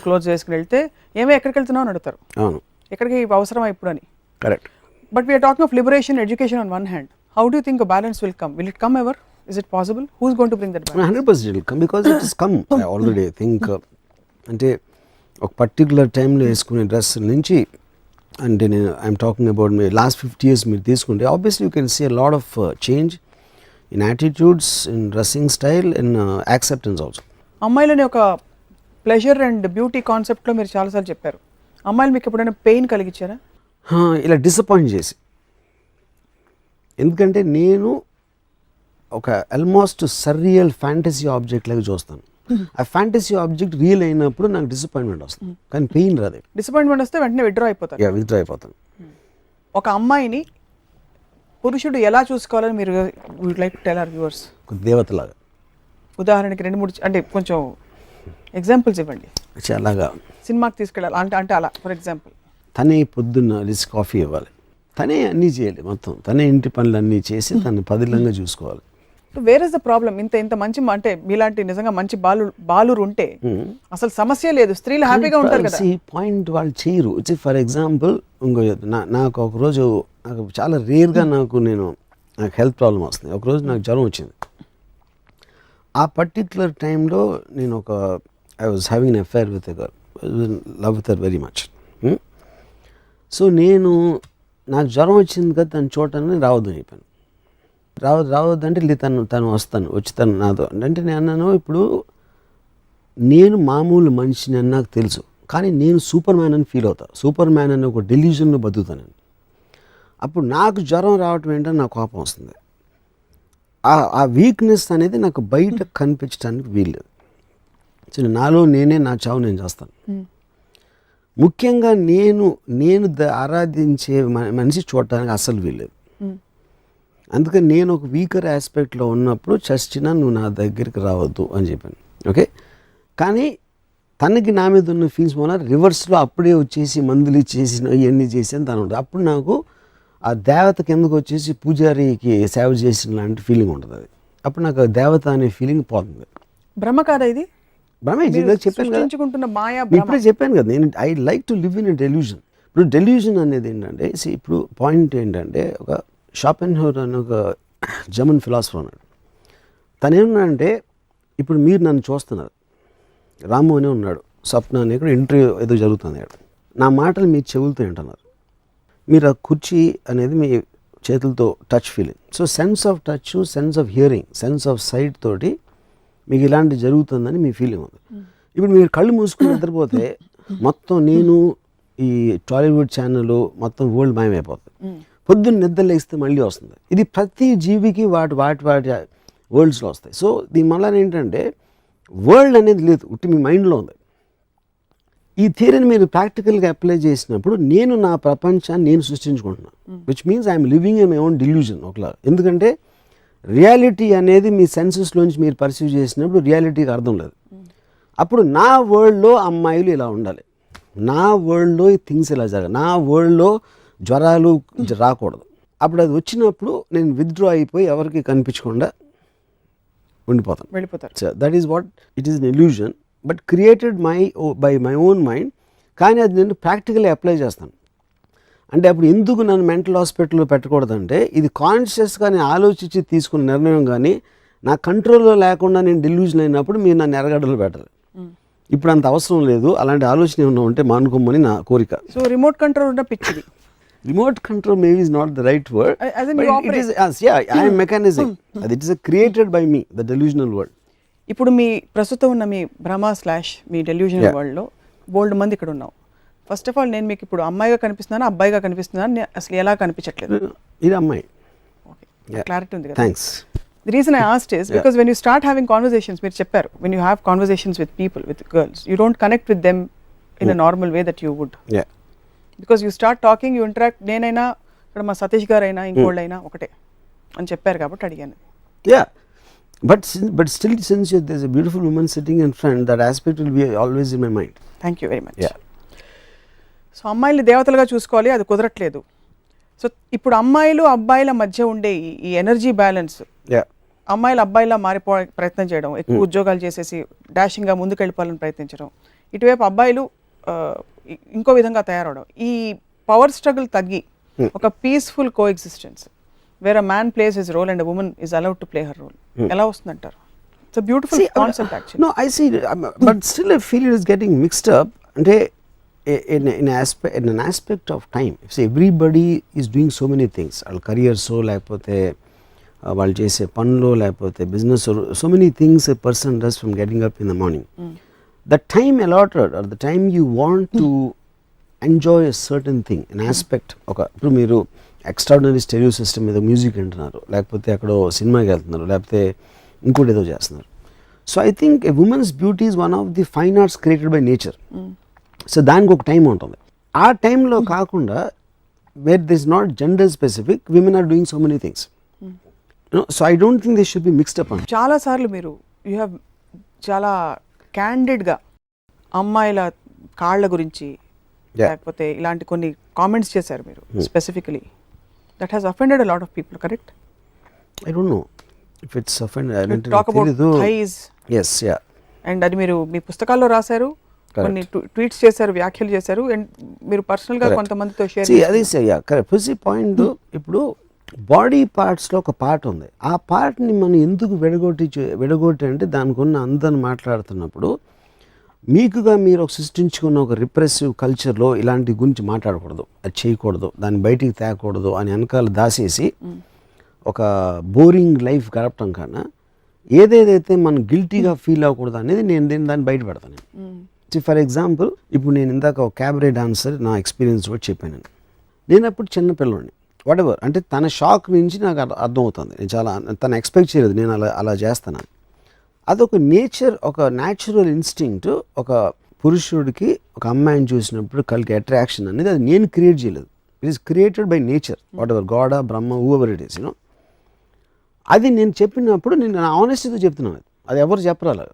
క్లోజ్ చేసుకుని వెళ్తే ఏమో ఎక్కడికి వెళ్తున్నావు అని అడుగుతారు. అవును, ఎక్కడికి అవసరమా ఇప్పుడు అని. Correct. But we are talking of liberation, education on one hand. How do think balance will come? Will it come ever? Is it possible? Who's going to bring that balance? 100% it will come, because it has come. I already think అంటే ఒక పర్టికులర్ టైంలో వేసుకునే డ్రెస్ నుంచి, అంటే నేను ఐఎమ్ టాకింగ్ అబౌట్ మీ లాస్ట్ 50 years మీరు తీసుకుంటే obviously you can see a lot of change in attitudes, in dressing style, in acceptance also. అమ్మాయిలని ఒక ప్లెజర్ అండ్ బ్యూటీ కాన్సెప్ట్లో మీరు చాలాసార్లు చెప్పారు. అమ్మాయిలు మీకు ఎప్పుడైనా పెయిన్ కలిగించారా? ఇలా డిసప్పాయింట్ చేసి, ఎందుకంటే నేను ఒక ఆల్మోస్ట్ సర్రియల్ ఫ్యాంటసీ ఆబ్జెక్ట్ లాగా చూస్తాను. ఆ ఫ్యాంటసీ ఆబ్జెక్ట్ రియల్ అయినప్పుడు నాకు డిసప్పాయింట్మెంట్ వస్తుంది, కానీ పెయిన్ రాదు. డిసప్పాయింట్మెంట్ వస్తే వెంటనే విత్డ్రా అయిపోతాను. ఒక అమ్మాయిని పురుషుడు ఎలా చూసుకోవాలని మీరు would like to tell our viewers? ఒక దేవతలాగా. ఉదాహరణకి 2-3 అంటే కొంచెం ఎగ్జాంపుల్స్ ఇవ్వండి. అలాగా సినిమాకి తీసుకెళ్ళాలి అంటే అలా ఫర్ ఎగ్జాంపుల్, తనే పొద్దున్న లిస్ట్ కాఫీ ఇవ్వాలి, తనే అన్నీ చేయాలి, మొత్తం తనే ఇంటి పనులు అన్నీ చేసి తను పదిలంగా చూసుకోవాలి. Where is the problem? ఇంత మంచి అంటే మీలాంటి నిజంగా మంచి బాలురు ఉంటే అసలు సమస్య లేదు, స్త్రీలు హ్యాపీగా ఉంటారు కదా. పాయింట్ వాళ్ళు చేయరు. ఫర్ ఎగ్జాంపుల్ ఇంకో నాకు ఒకరోజు నాకు చాలా రేర్గా నాకు హెల్త్ ప్రాబ్లం వస్తుంది. ఒకరోజు నాకు జ్వరం వచ్చింది. ఆ పర్టిక్యులర్ టైంలో నేను I was having an affair with a girl, love with her very much. So నాకు జ్వరం వచ్చింది కదా, తను చూడటానికి రావద్దని చెప్పాను. రావద్దంటే తను వచ్చి తను నాతో అంటే నేను అన్నాను, ఇప్పుడు నేను మామూలు మనిషిని అని నాకు తెలుసు, కానీ నేను సూపర్ మ్యాన్ అని ఫీల్ అవుతా. సూపర్ మ్యాన్ అని ఒక డెల్యూజన్లో బతుకుతాను. అప్పుడు నాకు జ్వరం రావటం ఏంటని నాకు కోపం వస్తుంది. ఆ వీక్నెస్ అనేది నాకు బయట కనిపించడానికి వీల్లేదు. సో నాలో నా చావు నేను చేస్తాను. ముఖ్యంగా నేను ఆరాధించే మనిషి చూడటానికి అస్సలు వీల్లేదు. అందుకని నేను ఒక వీకర్ ఆస్పెక్ట్లో ఉన్నప్పుడు చచ్చినా నువ్వు నా దగ్గరికి రావద్దు అని చెప్పాను. ఓకే, కానీ తనకి నా మీద ఉన్న ఫీల్స్ వల్ల రివర్స్లో అప్పుడే వచ్చేసి మందులు ఇచ్చేసి ఇవన్నీ చేసాను తను ఉంటుంది. అప్పుడు నాకు ఆ దేవత కిందకు వచ్చేసి పూజారికి సేవ చేసిన లాంటి ఫీలింగ్ ఉంటుంది. అది అప్పుడు నాకు దేవత అనే ఫీలింగ్ పోతుంది. భ్రమ కాదా ఇది? భ్రమే, చెప్పాను కదా, ఇప్పుడే చెప్పాను కదా, నేను I like to live in a delusion. ఇప్పుడు డెల్యూజన్ అనేది ఏంటంటే, ఇప్పుడు పాయింట్ ఏంటంటే, ఒక షాపెన్హౌర్ అని ఒక జర్మన్ ఫిలాసఫర్ ఉన్నాడు. తను ఏమన్నాడంటే, ఇప్పుడు మీరు నన్ను చూస్తున్నారు, రాము అనే ఉన్నాడు, స్వప్న అనే ఇక్కడ ఇంటర్వ్యూ ఏదో జరుగుతుంది, నా మాటలు మీ చెవులతో వింటున్నారు, మీరు ఆ కుర్చీ అనేది మీ చేతులతో touch feeling. So sense of touch, sense of hearing, sense of sight తోటి మీకు ఇలాంటి జరుగుతుందని మీ ఫీలింగ్ ఉంది. ఇప్పుడు మీరు కళ్ళు మూసుకుని నిద్రపోతే మొత్తం నేను ఈ టాలీవుడ్ ఛానల్ మొత్తం వరల్డ్ మాయమైపోతుంది. పొద్దున్న నిద్ర లేస్తే మళ్ళీ వస్తుంది. ఇది ప్రతి జీవికి వాటి వరల్డ్స్లో వస్తాయి. సో దీని వల్ల ఏంటంటే వరల్డ్ అనేది లేదు, ఉట్టి మీ మైండ్లో ఉంది. ఈ థియరీని మీరు ప్రాక్టికల్గా అప్లై చేసినప్పుడు నేను నా ప్రపంచాన్ని నేను సృష్టించుకుంటున్నాను, which means I'm living in my own delusion ఒకలా. ఎందుకంటే రియాలిటీ అనేది మీ సెన్సెస్లోంచి మీరు పర్సీవ్ చేసినప్పుడు రియాలిటీకి అర్థం లేదు. అప్పుడు నా వరల్డ్లో అమ్మాయిలు ఇలా ఉండాలి, నా వరల్డ్లో థింగ్స్ ఇలా జరగాలి, నా వరల్డ్లో జ్వరాలు రాకూడదు. అప్పుడు అది వచ్చినప్పుడు నేను విత్డ్రా అయిపోయి ఎవరికి కనిపించకుండా ఉండిపోతాను, వెళ్ళిపోతారు. So that is what it is an illusion but created by my own mind. కానీ అది నేను ప్రాక్టికల్లీ అప్లై చేస్తాను. అంటే అప్పుడు ఎందుకు నన్ను మెంటల్ హాస్పిటల్లో పెట్టకూడదంటే ఇది కాన్షియస్గా నేను ఆలోచించి తీసుకున్న నిర్ణయం, కానీ నా కంట్రోల్లో లేకుండా నేను డిల్యూజన్ అయినప్పుడు మీరు నన్ను ఎరగడలు పెట్టాలి. ఇప్పుడు అంత అవసరం లేదు, అలాంటి ఆలోచన ఏమన్నా ఉంటే మానుకోమని నా కోరిక. సో రిమోట్ కంట్రోల్ ఉన్న పిచ్చిది. Remote control maybe is not the right word, As in but you it is, I am mechanism. It is created by me, the delusional world. ఇప్పుడు మీ ప్రస్తుతం ఉన్న మీ భ్రమ / మీ డెల్యూజనల్ వరల్డ్లో బోల్డ్ మంది ఇక్కడ ఉన్నాం. ఫస్ట్ ఆఫ్ ఆల్ నేను మీకు ఇప్పుడు అమ్మాయిగా కనిపిస్తున్నాను, అబ్బాయిగా కనిపిస్తున్నాను, అసలు ఎలా కనిపించట్లేదు? ఇది అమ్మాయి. ఓకే, క్లారిటీ ఉంది కదా. Thanks. The reason I asked is because when you start having conversations, మీరు చెప్పారు, when you have conversations with people, with girls, you don't connect with them in a normal way that you would. Yeah. Because you start talking, you interact. నేనైనా ఇక్కడ మా సతీష్ గారు అయినా ఇంకోళ్ళైనా ఒకటే అని చెప్పారు కాబట్టి అడిగాను. Yeah. But still, since there's a beautiful woman sitting in front, that aspect will be always in my mind. Thank you very much. Yeah. So అమ్మాయిలు దేవతలుగా చూసుకోవాలి, అది కుదరట్లేదు. సో ఇప్పుడు అమ్మాయిలు అబ్బాయిల మధ్య ఉండే ఈ ఎనర్జీ బ్యాలెన్స్, అమ్మాయిలు అబ్బాయిలా మారిపో ప్రయత్నం చేయడం, ఎక్కువ ఉద్యోగాలు చేసేసి డాషింగ్గా ముందుకు వెళ్ళిపోవాలని ప్రయత్నించడం, ఇటువైపు అబ్బాయిలు ఇంకో విధంగా తయారవడం, ఈ పవర్ స్ట్రగుల్ తగ్గి ఒక peaceful coexistence where a man plays his role and a woman is allowed to play her role ఎలా వస్తుందంటారు? It's a beautiful concept actually. No, I see, but still I feel it is getting mixed up. అంటే in an aspect of time, if everybody is doing so many things, వాళ్ళ careers లేకపోతే వాళ్ళు చేసే పనులు లేకపోతే business, so many things a person does from getting up in the morning. The time allotted or the time you want to enjoy a certain thing, an aspect, ఇప్పుడు మీరు ఎక్స్ట్రాడినరీ స్టెరియో సిస్టమ్ మీద మ్యూజిక్ వింటున్నారు, లేకపోతే అక్కడ సినిమాకి వెళ్తున్నారు, లేకపోతే ఇంకోటి ఏదో చేస్తున్నారు. So I think a women's beauty is one of the fine arts created by nature. సో దానికి ఒక టైం ఉంటుంది. ఆ టైంలో కాకుండా where this not gender specific, women are doing so many things. So I don't think this should be mixed up. చాలాసార్లు మీరు యూ హ్యావ్ చాలా క్యాండిడ్గా అమ్మాయిల కాళ్ళ గురించి లేకపోతే ఇలాంటి కొన్ని కామెంట్స్ చేశారు మీరు specifically. That has offended a lot of people, correct? I don't know if it's offended. I don't talk about thighs. Yes, yeah. And అది మీరు మీ పుస్తకాల్లో రాశారు, కొన్ని ట్వీట్స్ చేశారు, వ్యాఖ్యలు చేశారు, అండ్ మీరు పర్సనల్గా కొంతమందితో షేర్ చేశారు. అది కరెక్ట్ పాయింట్. ఇప్పుడు బాడీ పార్ట్స్లో ఒక పార్ట్ ఉంది, ఆ పార్ట్ని మనం ఎందుకు విడగొట్టి అంటే దానికి ఉన్న అందరిని మాట్లాడుతున్నప్పుడు మీకుగా మీరు ఒక సృష్టించుకున్న ఒక రిప్రెసివ్ కల్చర్లో ఇలాంటి గురించి మాట్లాడకూడదు, అది చేయకూడదు, దాన్ని బయటికి తేకూడదు అని వెనకాల దాసేసి ఒక బోరింగ్ లైఫ్ గడపడం కన్నా ఏదేదైతే మనం గిల్టీగా ఫీల్ అవ్వకూడదు అనేది నేను దాన్ని బయట పెడతాను. ఫర్ ఎగ్జాంపుల్, ఇప్పుడు నేను ఇందాక ఒక క్యాబరే డాన్సర్ నా ఎక్స్పీరియన్స్ కూడా చెప్పాను. నేను అప్పుడు చిన్న పిల్లోడిని, వాట్ ఎవర్, అంటే తన షాక్ నుంచి నాకు అర్థం అవుతుంది, నేను చాలా తను ఎక్స్పెక్ట్ చేయలేదు నేను అలా చేస్తాను. అదొక నేచర్, ఒక న్యాచురల్ ఇన్స్టింక్ట్. ఒక పురుషుడికి ఒక అమ్మాయిని చూసినప్పుడు కలిగే అట్రాక్షన్ అనేది అది నేను క్రియేట్ చేయలేదు, it is created by nature, what ever, God Brahma, whoever it is, you know. అది నేను చెప్పినప్పుడు నేను నా ఆనెస్టీతో చెప్తున్నాను, అది ఎవరు చెప్పరాలి.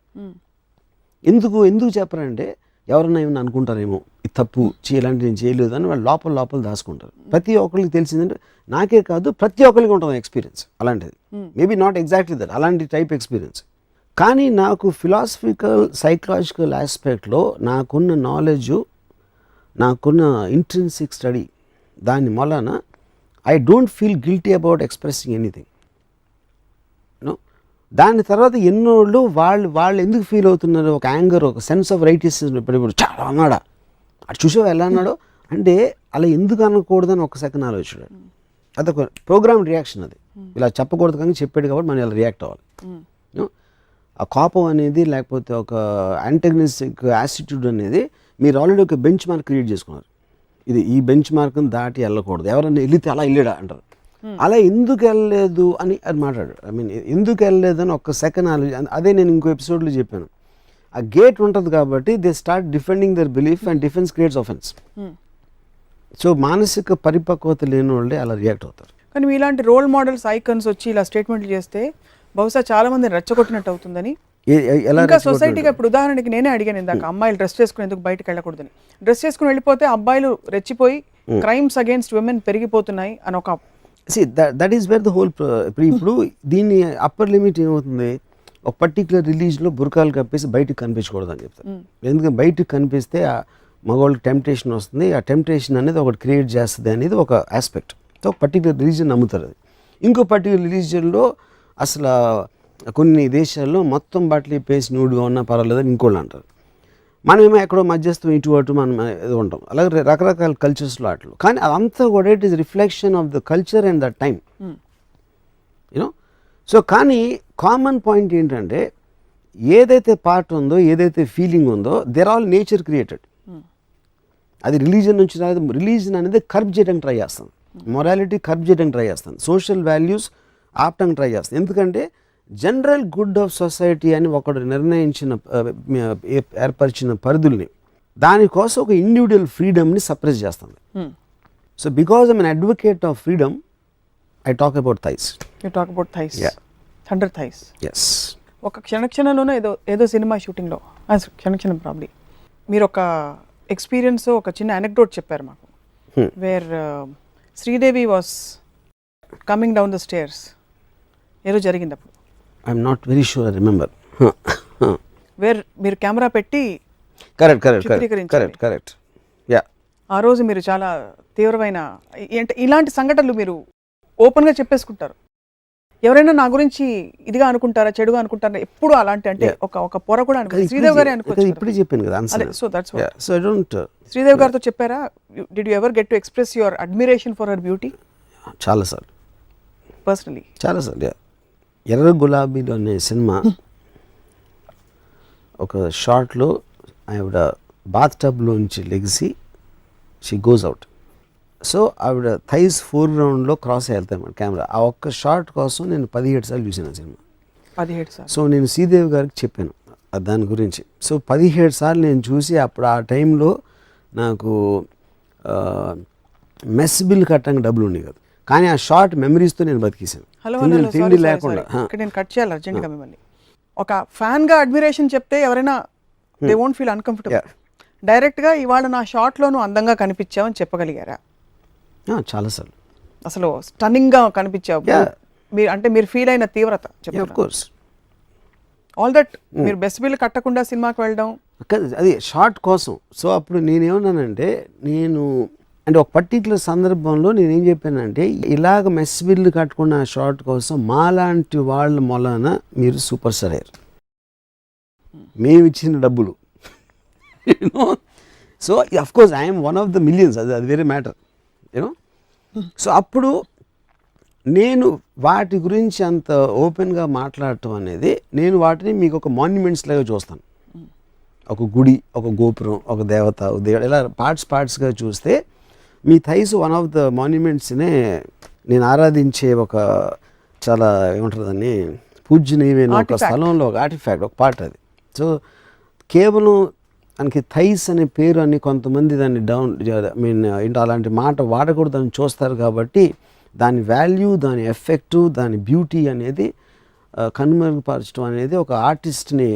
ఎందుకు చెప్పరంటే ఎవరన్నా ఏమన్నా అనుకుంటారేమో, ఇది తప్పు, ఇలాంటి నేను చేయలేదు అని వాళ్ళు లోపల దాచుకుంటారు. ప్రతి ఒక్కరికి తెలిసిందంటే, నాకే కాదు ప్రతి ఒక్కరికి ఉంటుంది ఎక్స్పీరియన్స్ అలాంటిది, మేబీ నాట్ ఎగ్జాక్ట్లీ దట్, అలాంటి టైప్ ఎక్స్పీరియన్స్. కానీ నాకు ఫిలాసఫికల్ సైకలాజికల్ ఆస్పెక్ట్లో నాకున్న నాలెడ్జు, నాకున్న ఇంట్రిన్సిక్ స్టడీ, దాని వలన I don't feel guilty about expressing anything. దాని తర్వాత ఎన్నోళ్ళు వాళ్ళు ఎందుకు ఫీల్ అవుతున్నారు, ఒక యాంగర్, ఒక సెన్స్ ఆఫ్ రైటిస్నెస్. ఇప్పుడు చాలా అన్నాడా, అటు చూసావు ఎలా అన్నాడో అంటే అలా ఎందుకు అనకూడదని ఒక సెకండ్ ఆలోచించాడు. అదొక ప్రోగ్రామ్ రియాక్షన్, అది ఇలా చెప్పకూడదు కానీ చెప్పాడు కాబట్టి మనం ఇలా రియాక్ట్ అవ్వాలి. ఆ కోపం అనేది లేకపోతే ఒక యాంటగనిస్టిక్ యాటిట్యూడ్ అనేది మీరు ఆల్రెడీ ఒక బెంచ్ మార్క్ క్రియేట్ చేసుకున్నారు, ఇది ఈ బెంచ్ మార్క్ని దాటి వెళ్ళకూడదు, ఎవరైనా వెళితే అలా వెళ్ళాడా అంటారు. అలా ఎందుకు వెళ్ళలేదు అని అది మాట్లాడాడు. ఐ మీన్ ఎందుకు వెళ్ళలేదు అని ఒక్క సెకండ్ ఆలోచన. అదే నేను ఇంకో ఎపిసోడ్లో చెప్పాను. ఆ గేట్ ఉంటుంది కాబట్టి they start defending there belief and defence creates offence. So మానసిక పరిపక్వత లేని వాళ్ళే అలా రియాక్ట్ అవుతారు. కానీ మీలాంటి రోల్ మోడల్స్ ఐకన్స్ వచ్చి ఇలా స్టేట్మెంట్లు చేస్తే బహుశా చాలా మంది రెచ్చగొట్టినట్టు అవుతుందని. ఎలా ఇంకా సొసైటీగా ఇప్పుడు ఉదాహరణకి నేనే అడిగాను ఇందాక, అమ్మాయిలు డ్రెస్ చేసుకుని ఎందుకు బయటకు వెళ్ళకూడదని. డ్రెస్ చేసుకుని వెళ్ళిపోతే అబ్బాయిలు రెచ్చిపోయి క్రైమ్స్ అగేన్స్ట్ విమెన్ పెరిగిపోతున్నాయి అని ఒక that is where the whole. ఇప్పుడు దీన్ని అప్పర్ లిమిట్ ఏమవుతుంది, ఒక పర్టికులర్ రిలీజ్లో బుర్కాలు కప్పేసి బయటకు కనిపించకూడదు అని చెప్తారు. ఎందుకంటే బయటకు కనిపిస్తే ఆ మగవాళ్ళకి టెంప్టేషన్ వస్తుంది, ఆ టెంప్టేషన్ అనేది ఒకటి క్రియేట్ చేస్తుంది అనేది ఒక ఆస్పెక్ట్. సో ఒక పర్టికులర్ రిలీజన్ నమ్ముతారు అది. ఇంకో పర్టికులర్ రిలీజన్లో అసలు కొన్ని దేశాల్లో మొత్తం బట్టలు ఇప్పేసి న్యూడ్గా ఉన్నా పర్వాలేదని ఇంకోళ్ళు అంటారు. మనమేమో ఎక్కడో మధ్యస్థం ఇటు అటు మనం ఏదో ఉంటాం. అలాగే రకరకాల కల్చర్స్లో అట్లు. కానీ అదంతా కూడా it is reflection of the culture and the time, you know. So కానీ కామన్ పాయింట్ ఏంటంటే ఏదైతే పార్ట్ ఉందో, ఏదైతే ఫీలింగ్ ఉందో, దేర్ ఆల్ నేచర్ క్రియేటెడ్. అది రిలీజన్ నుంచి రాదు. రిలీజన్ అనేది కర్బ్ చేయడానికి ట్రై చేస్తుంది, మొరాలిటీ కర్బ్ చేయడానికి ట్రై చేస్తుంది, సోషల్ వాల్యూస్ ఆపడానికి ట్రై చేస్తుంది. ఎందుకంటే జనరల్ గుడ్ ఆఫ్ సొసైటీ అని ఒకడు నిర్ణయించిన ఏర్పరిచిన పరిధుల్ని, దానికోసం ఒక ఇండివిజువల్ ఫ్రీడమ్ని సప్రెస్ చేస్తుంది. So because I'm an advocate of freedom, I talk about thighs. You talk about thighs, thunder thighs. Yes. ఒక క్షణక్షణంలోనే ఏదో సినిమా షూటింగ్లో క్షణక్షణం ప్రాబ్లీ మీరు ఒక ఎక్స్పీరియన్స్, ఒక చిన్న అనెక్డోట్ చెప్పారు మాకు. Where Sridevi was coming down the stairs, ఏదో జరిగింది అప్పుడు. I'm not very sure, I remember. Where మీరు కెమెరా పెట్టి కరెక్ట్. యా, ఆ రోజు మీరు చాలా తీవ్రమైన ఇలాంటి సంఘటనలు మీరు ఓపెన్గా చెప్పేసుకుంటారు. ఎవరైనా నా గురించి ఇదిగా అనుకుంటారా, చెడుగా అనుకుంటారా, ఎప్పుడు అలాంటి అంటే ఒక పొర కూడా అనుకుంటారు. శ్రీదేవి గారే అనుకోవచ్చు. ఇప్పుడే చెప్పాను కదా answer. So that's what. So I don't. Sridevi గారితో చెప్పారా, did you ever get to express your admiration for her beauty? చాలాసార్లు, పర్సనలీ చాలాసార్లు. ఎర్ర గులాబీలు అనే సినిమా ఒక షార్ట్లో ఆవిడ బాత్ టబ్లోంచి లెగిసి షీ గోస్ అవుట్. సో ఆవిడ థైస్ ఫోర్గ్రౌండ్లో క్రాస్ వెళ్తాయి మన కెమెరా. ఆ ఒక్క షార్ట్ కోసం నేను 17 సార్లు చూసాను ఆ సినిమా. 17 సార్లు. సో నేను శ్రీదేవి గారికి చెప్పాను దాని గురించి. సో 17 సార్లు నేను చూసి అప్పుడు ఆ టైంలో నాకు మెస్ బిల్ కట్టడానికి డబ్బులు ఉండేవి కదా. కానీ ఆ షార్ట్ మెమరీస్తో నేను బతికేసాను. తిండి లేకుండా. నేను కట్ చేయాలి అర్జెంట్గా మిమ్మల్ని. ఒక ఫ్యాన్గా అడ్మిరేషన్ చెప్తే ఎవరైనా దే వోంట్ ఫీల్ అన్కంఫర్టబుల్. డైరెక్ట్గా ఇవాళ నా షార్ట్లోనూ అందంగా కనిపించావని చెప్పగలిగారా? చాలాసార్లు. అసలు స్టన్నింగ్గా కనిపించావు మీరు, అంటే మీరు ఫీల్ అయిన తీవ్రత ఆఫ్ కోర్స్. ఆల్ దట్ మీరు బెస్ట్ బిల్ కట్టకుండా సినిమాకి వెళ్ళడం అది షార్ట్ కోసం. సో అప్పుడు నేనేమన్నానంటే, అంటే ఒక పర్టికులర్ సందర్భంలో నేనేం చెప్పానంటే, ఇలాగ మెస్ బిల్లు కట్టుకున్న షార్ట్ కోసం మాలాంటి వాళ్ళ మొలన మీరు సూపర్ స్టార్ అయ్యారు, మేము ఇచ్చిన డబ్బులు. So of course I'm one of the millions, అది వేరే మ్యాటర్, యూనో. సో అప్పుడు నేను వాటి గురించి అంత ఓపెన్గా మాట్లాడటం అనేది, నేను వాటిని మీకు ఒక మాన్యుమెంట్స్ లాగా చూస్తాను. ఒక గుడి, ఒక గోపురం, ఒక దేవత, దేవుడు, ఇలా పార్ట్స్గా చూస్తే మీ థైస్ వన్ ఆఫ్ ద మాన్యుమెంట్స్నే నేను ఆరాధించే ఒక చాలా ఏమంటారు దాన్ని, పూజ్యనీయమైన ఒక స్థలంలో ఒక ఆర్టిఫాక్ట్, ఒక పార్ట్ అది. సో కేవలం దానికి థైస్ అనే పేరు అని కొంతమంది దాన్ని ఏంటో అలాంటి మాట వాడకూడదని చూస్తారు. కాబట్టి దాని వాల్యూ, దాని ఎఫెక్టు, దాని బ్యూటీ అనేది కనుమరుగుపరచడం అనేది ఒక ఆర్టిస్ట్ని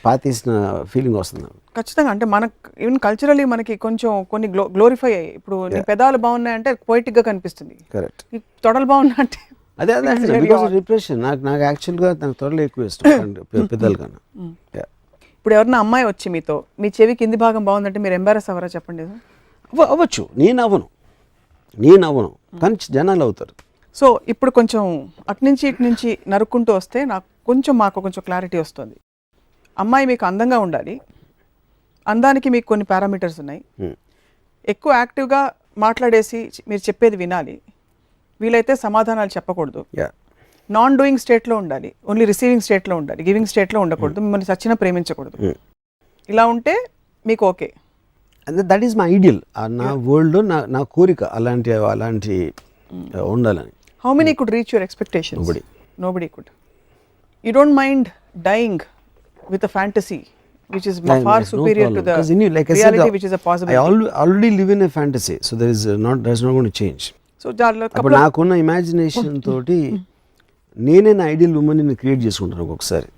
పాతేసిన ఫీలింగ్ వస్తుంది. ఖచ్చితంగా. అంటే మనకు ఈవెన్ కల్చరలీ మనకి కొంచెం కొన్ని గ్లోరిఫై అయ్యాయి. ఇప్పుడు నీ పెదాలు బాగున్నాయంటే పోయిటిక్గా కనిపిస్తుంది. కరెక్ట్. ఈ తొడలు బాగున్నా అంటే అదే బికాస్ రిప్రెషన్. నాకు యాక్చువల్గా నాకు తొడలు ఎక్కువ ఇష్టం పెద్దల కన్నా. ఇప్పుడు ఎవరన్నా అమ్మాయి వచ్చి మీతో మీ చెవి కింది భాగం బాగుందంటే మీరు ఎంబారస్ అవ్వరా? చెప్పండి. అవ్వచ్చు. నేను అవ్వను కానీ జనాలు అవుతారు. సో ఇప్పుడు కొంచెం అటు నుంచి ఇటు నుంచి నరుక్కుంటూ వస్తే మాకు కొంచెం క్లారిటీ వస్తుంది. అమ్మాయి మీకు అందంగా ఉండాలి, అందానికి మీకు కొన్ని పారామీటర్స్ ఉన్నాయి. ఎక్కువ యాక్టివ్గా మాట్లాడేసి మీరు చెప్పేది వినాలి, వీలైతే సమాధానాలు చెప్పకూడదు, నాన్ డూయింగ్ స్టేట్లో ఉండాలి, ఓన్లీ రిసీవింగ్ స్టేట్లో ఉండాలి, గివింగ్ స్టేట్లో ఉండకూడదు, మిమ్మల్ని చచ్చినా ప్రేమించకూడదు. ఇలా ఉంటే మీకు okay. That is my ideal. నా వరల్డ్లో నా కోరిక అలాంటి ఉండాలని. How many could reach your expectations? Nobody. Nobody could. You don't mind dying with a fantasy which is Yeah, far there's no superior to problem. the 'Cause like I reality said, which is a I possibility. already live in a fantasy, so that's not going to change. So దానిలో అప్పుడు couple of నాకున్న ఇమాజినేషన్ తోటి నేనే నా ఐడియల్ ఉమెన్ ని క్రియేట్ చేసుకుంటాను ఒక్కొక్కసారి.